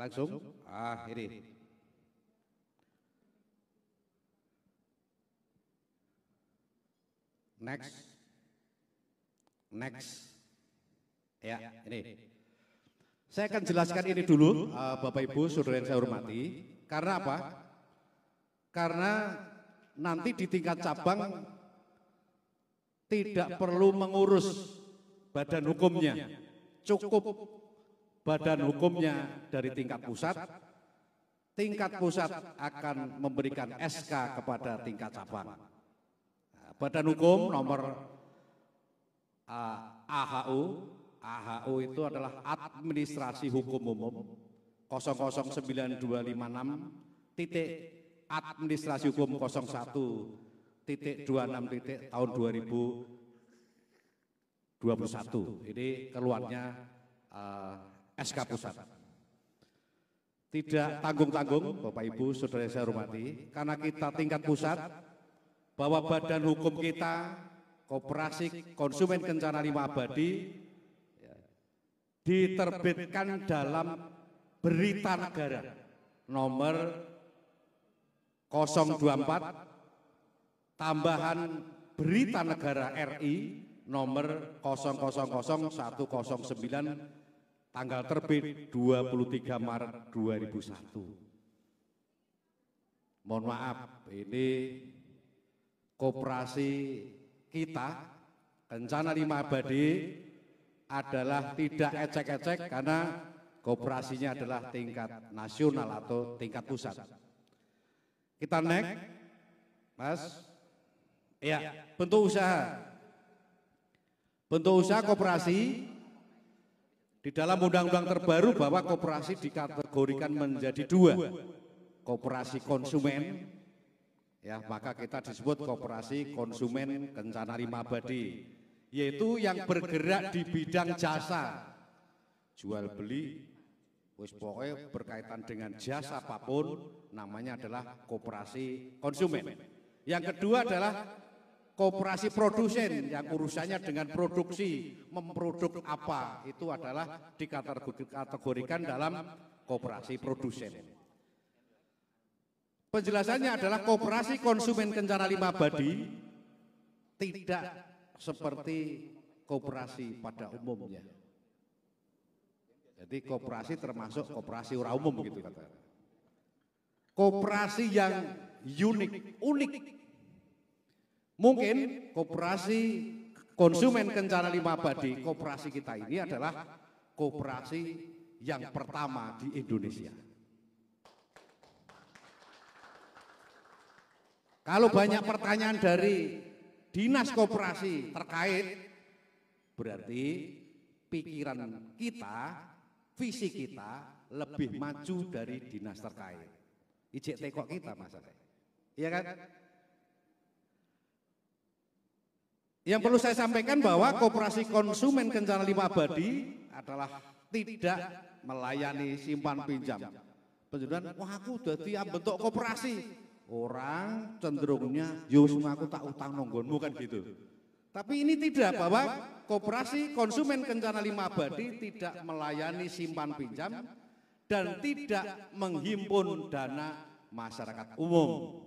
Langsung. Ini. Next. Ya, ini. Saya akan jelaskan ini dulu, Bapak Ibu, saudara yang saya hormati. Karena apa? Karena nanti di tingkat cabang tidak perlu mengurus badan hukumnya, cukup badan hukumnya dari tingkat pusat. Tingkat pusat akan memberikan SK kepada tingkat cabang. Nah, badan hukum nomor AHU itu adalah Administrasi Hukum Umum 009256 titik Administrasi Hukum 01 titik 26 titik tahun 2021. Ini keluarnya SK pusat. Tidak tanggung-tanggung Bapak Ibu saudara saya hormati, karena kita tingkat pusat bahwa badan hukum kita Koperasi Konsumen Kencana 5 Abadi diterbitkan dalam Berita Negara nomor 024 tambahan Berita Negara RI nomor 000109 tanggal terbit 23 Maret 2001. Mohon maaf, ini koperasi kita Kencana 5 Abadi adalah tidak ecek-ecek karena koperasinya adalah tingkat nasional atau tingkat pusat. Kita next, Mas. Ya, bentuk usaha. Bentuk usaha koperasi di dalam undang-undang terbaru bahwa koperasi dikategorikan menjadi dua, koperasi konsumen, ya maka kita disebut koperasi konsumen Kencana 5 Abadi, yaitu yang bergerak di bidang jasa, jual beli, wis pokoknya berkaitan dengan jasa apapun, namanya adalah koperasi konsumen. Yang kedua adalah koperasi produsen yang urusannya dengan produksi, memproduk apa, itu adalah dikategorikan dalam koperasi produsen. Penjelasannya adalah koperasi konsumen Kencana 5 Abadi tidak seperti koperasi pada umumnya. Jadi koperasi termasuk koperasi ora umum gitu kata. Koperasi yang unik. Mungkin koperasi konsumen Kencana 5 Abadi, koperasi kita ini adalah koperasi yang pertama di Indonesia. Kalau banyak pertanyaan dari dinas koperasi terkait, berarti pikiran kita, visi kita lebih maju dari dinas terkait. Ijek tekok kita masalahnya. Iya kan? Yang perlu saya sampaikan bahwa koperasi konsumen Kencana 5 Abadi adalah tidak melayani simpan pinjam. Penjualan, wah aku jadi bentuk koperasi. Orang cenderungnya, yus aku tak utang nonggonmu kan gitu. Tapi ini tidak, bahwa koperasi konsumen Kencana 5 Abadi tidak melayani simpan pinjam dan tidak menghimpun dana masyarakat umum.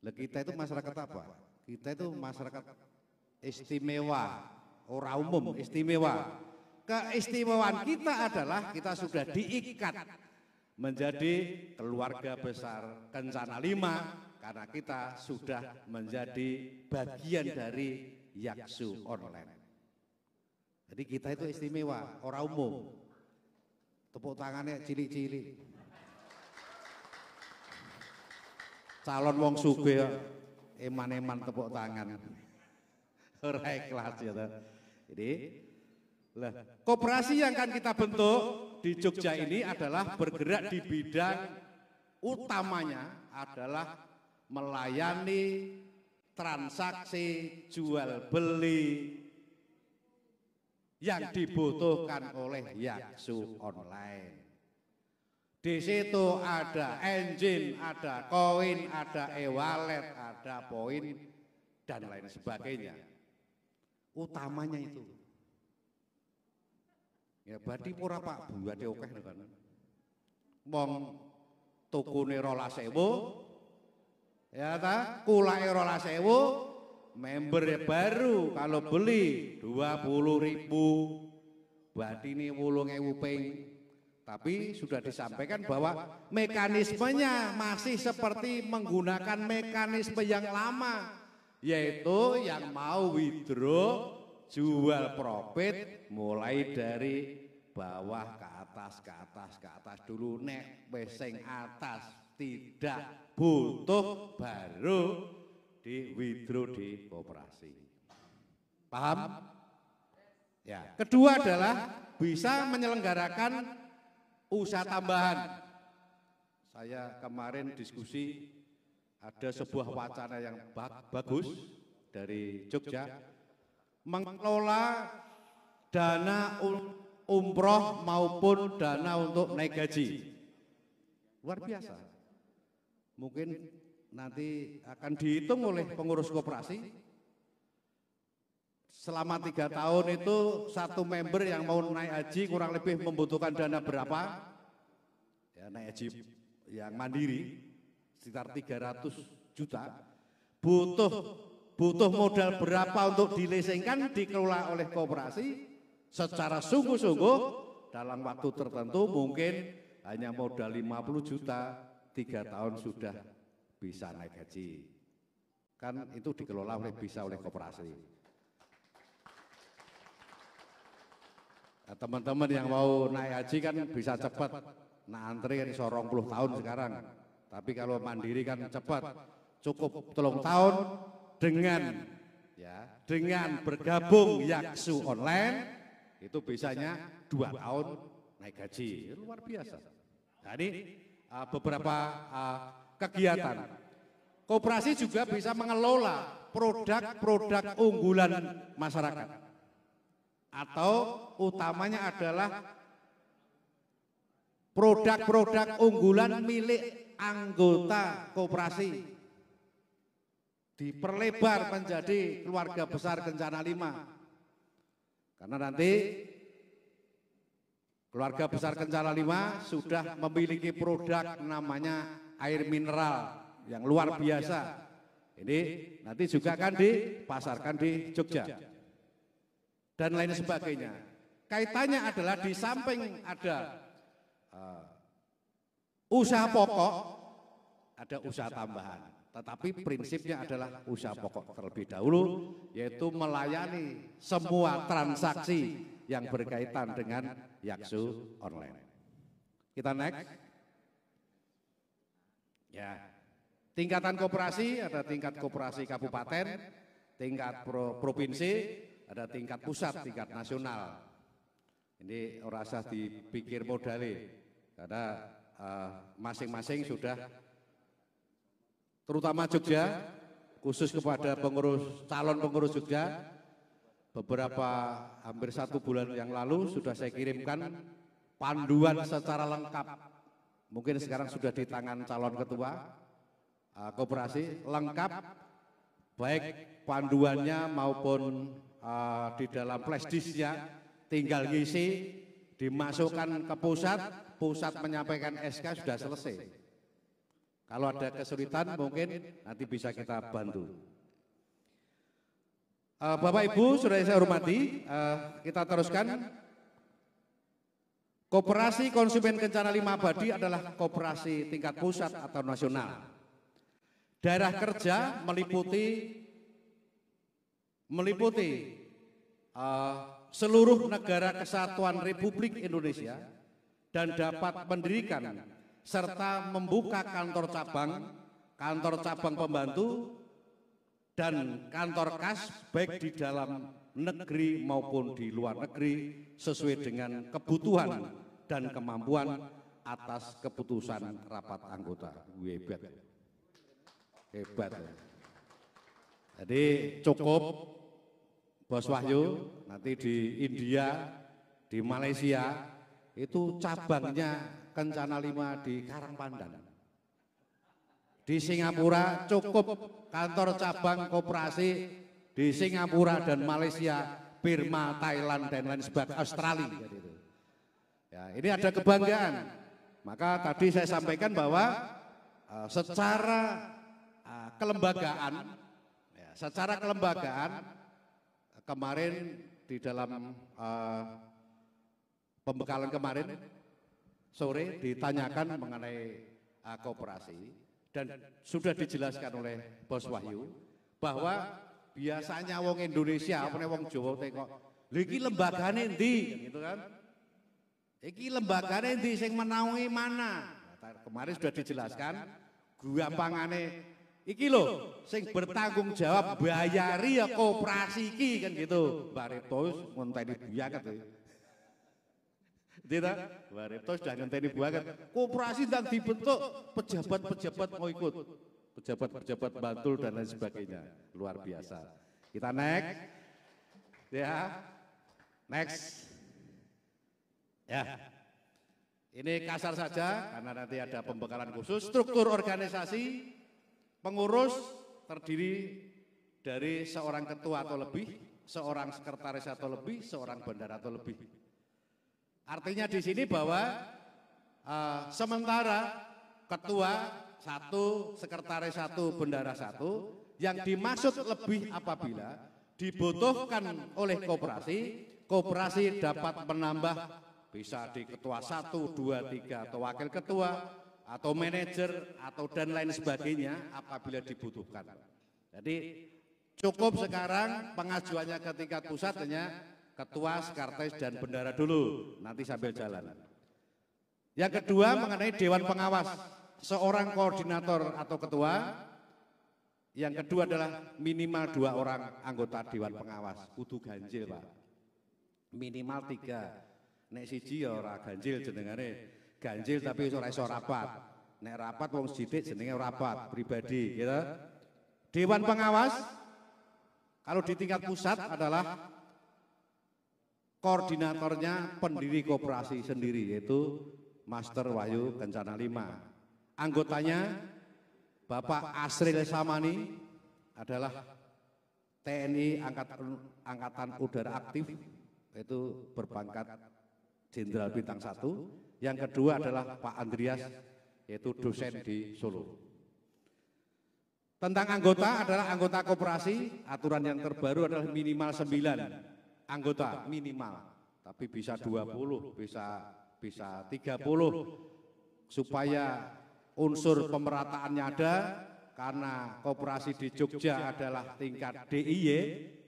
Lah kita itu masyarakat apa? Kita itu masyarakat istimewa, orang umum istimewa. Keistimewaan kita adalah kita sudah diikat menjadi keluarga besar Kencana 5 karena kita sudah menjadi bagian dari Yaksu Online. Jadi kita itu istimewa, orang umum. Tepuk tangannya cilik-cilik. Calon wong sugih eman-eman tepuk tangan. Ora ikhlas ya. Jadi koperasi yang akan kita bentuk di Jogja ini adalah bergerak di bidang utamanya adalah melayani transaksi jual beli yang dibutuhkan oleh Yaksu Online. Di situ ada engine, ada koin, ada e-wallet, ada poin dan lain sebagainya. Utamanya itu. Ya berarti pura Pak buat oke kan. wong tukune 12.000 ya ta, kulake 12.000, membernya baru kalau beli 20.000, berarti ini 8.000 ping. Tapi sudah disampaikan bahwa mekanismenya masih seperti menggunakan mekanisme yang lama, yaitu yang mau withdraw jual profit mulai dari bawah ke atas, ke atas, ke atas dulu. Nek weseng atas tidak butuh baru di withdraw di koperasi. Paham? Ya. Kedua adalah bisa menyelenggarakan usaha tambahan. Saya kemarin diskusi ada sebuah wacana yang bagus dari Jogja, mengelola dana umroh maupun dana untuk naik gaji. Luar biasa. Mungkin nanti akan dihitung oleh pengurus koperasi. Selama 3 tahun itu satu member yang mau naik haji kurang lebih membutuhkan dana berapa? Ya, naik haji yang mandiri sekitar 300 juta. Butuh modal berapa untuk dileasingkan, dikelola oleh koperasi secara sungguh-sungguh dalam waktu tertentu, mungkin hanya modal 50 juta, 3 tahun sudah bisa naik haji. Kan itu dikelola bisa oleh koperasi. Nah, teman-teman yang mau naik haji kan bisa cepat. Nah, antri kan 20 tahun sekarang. Tapi kalau mandiri kan cepat. Cukup 3 tahun dengan bergabung Yaksu online itu bisanya 2 tahun naik haji. Luar biasa. Nah, ini beberapa kegiatan. Koperasi juga bisa mengelola produk-produk unggulan masyarakat. Atau utamanya adalah produk-produk unggulan milik anggota koperasi. Diperlebar menjadi keluarga besar Kencana 5. Karena nanti keluarga besar Kencana 5 sudah memiliki produk namanya air mineral yang luar biasa. Ini nanti juga akan dipasarkan di Jogja. Dan lain sebagainya. Kaitannya adalah di samping ada usaha pokok, ada usaha tambahan. Tetapi prinsipnya adalah usaha pokok terlebih dahulu, yaitu melayani semua transaksi yang berkaitan dengan Yaksu online. Kita next. Ya, tingkatan koperasi ada tingkat koperasi kabupaten, tingkat provinsi, ada tingkat pusat, tingkat nasional. Ini rasa dipikir modali, karena masing-masing sudah, terutama Jogja, khusus kepada calon pengurus Jogja, beberapa hampir 1 bulan yang lalu sudah saya kirimkan panduan secara lengkap. Mungkin sekarang sudah di tangan calon ketua koperasi, lengkap, baik panduannya maupun di dalam flash disknya, tinggal ngisi, dimasukkan ke pusat menyampaikan SK sudah selesai. Kalau ada kesulitan mungkin nanti bisa kita bantu. Bapak Ibu, sudah saya hormati, kita teruskan. Koperasi Konsumen Kencana 5 Abadi adalah koperasi tingkat pusat atau nasional. Daerah kerja meliputi seluruh negara kesatuan Republik Indonesia dan dapat mendirikan serta membuka kantor cabang pembantu dan kantor kas baik di dalam negeri maupun di luar negeri sesuai dengan kebutuhan dan kemampuan atas keputusan rapat anggota. Hebat. Jadi cukup Bos Wahyu, nanti di India, di Malaysia, itu cabangnya Kencana 5 di Karangpandan. Di Singapura cukup kantor cabang koperasi di Singapura dan Malaysia, Burma, Thailand, dan lain sebagainya, Australia. Ya, ini ada kebanggaan. Maka tadi saya sampaikan bahwa secara kelembagaan, kemarin di dalam pembekalan kemarin sore ditanyakan mengenai koperasi dan sudah dijelaskan oleh Bos Wahyu bahwa biasanya wong Indonesia apa wong Jawa tengok iki lembagane endi gitu kan. Iki lembagane endi sing menaungi mana? Kemarin sudah dijelaskan gampangane iki lho sing bertanggung jawab bayari ya koperasi iki kan gitu. Mbak Repto ngonteni buyaket. Tidak, Mbak Repto sudah ngonteni buyaket. Koperasi ndang dibentuk, pejabat-pejabat mau ikut. Pejabat-pejabat Bantul dan lain sebagainya. Luar biasa. Kita next. Ya. Next. Ya, ini kasar saja karena nanti ada pembekalan khusus. Struktur organisasi pengurus terdiri dari seorang ketua atau lebih, seorang sekretaris atau lebih, seorang bendahara atau lebih. Artinya di sini bahwa sementara ketua satu, sekretaris satu, bendahara satu, yang dimaksud lebih apabila dibutuhkan oleh koperasi dapat menambah. Bisa di ketua 1, 2, 3 atau wakil ketua atau manajer atau dan lain sebagainya apabila dibutuhkan. Jadi cukup sekarang pengajuannya ke tingkat pusat hanya ketua, sekretaris dan bendahara dulu, nanti sambil jalan. Yang kedua mengenai dewan pengawas, seorang koordinator atau ketua. Yang kedua adalah minimal 2 orang anggota dewan pengawas, kudu ganjil Pak. Minimal 3. Nek siji ya ora ganjil jenengane, ganjil tapi ora iso rapat. Nek rapat wong sithik jenenge rapat pribadi, gitu. Dewan pengawas kalau di tingkat pusat adalah koordinatornya pendiri koperasi sendiri yaitu Master Wahyu Kencana 5. Anggotanya Bapak Asril Samani adalah TNI Angkatan Udara Aktif, itu berpangkat Jenderal Bintang 1. Yang kedua adalah Pak Andreas, yaitu dosen di Solo. Tentang anggota adalah anggota koperasi, aturan yang terbaru adalah minimal 9 anggota minimal, tapi bisa 20, bisa 30 supaya unsur pemerataannya ada, karena koperasi di Jogja adalah tingkat DIY,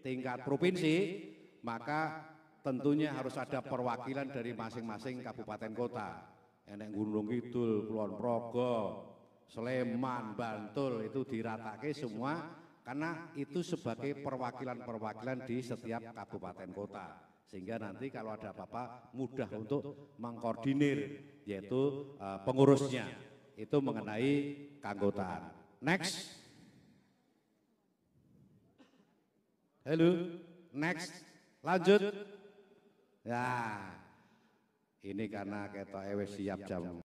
tingkat provinsi, maka tentunya harus ada perwakilan dari masing-masing kabupaten kota. Enek Gunung Kidul, Kulon Progo, Sleman, Bantul itu diratake semua karena itu sebagai perwakilan-perwakilan di setiap kabupaten kota. Sehingga nanti kalau ada apa-apa mudah untuk mengkoordinir yaitu pengurusnya. Itu mengenai keanggotaan. Next. Halo. Next. Lanjut. Ya, ini karena kita siap jam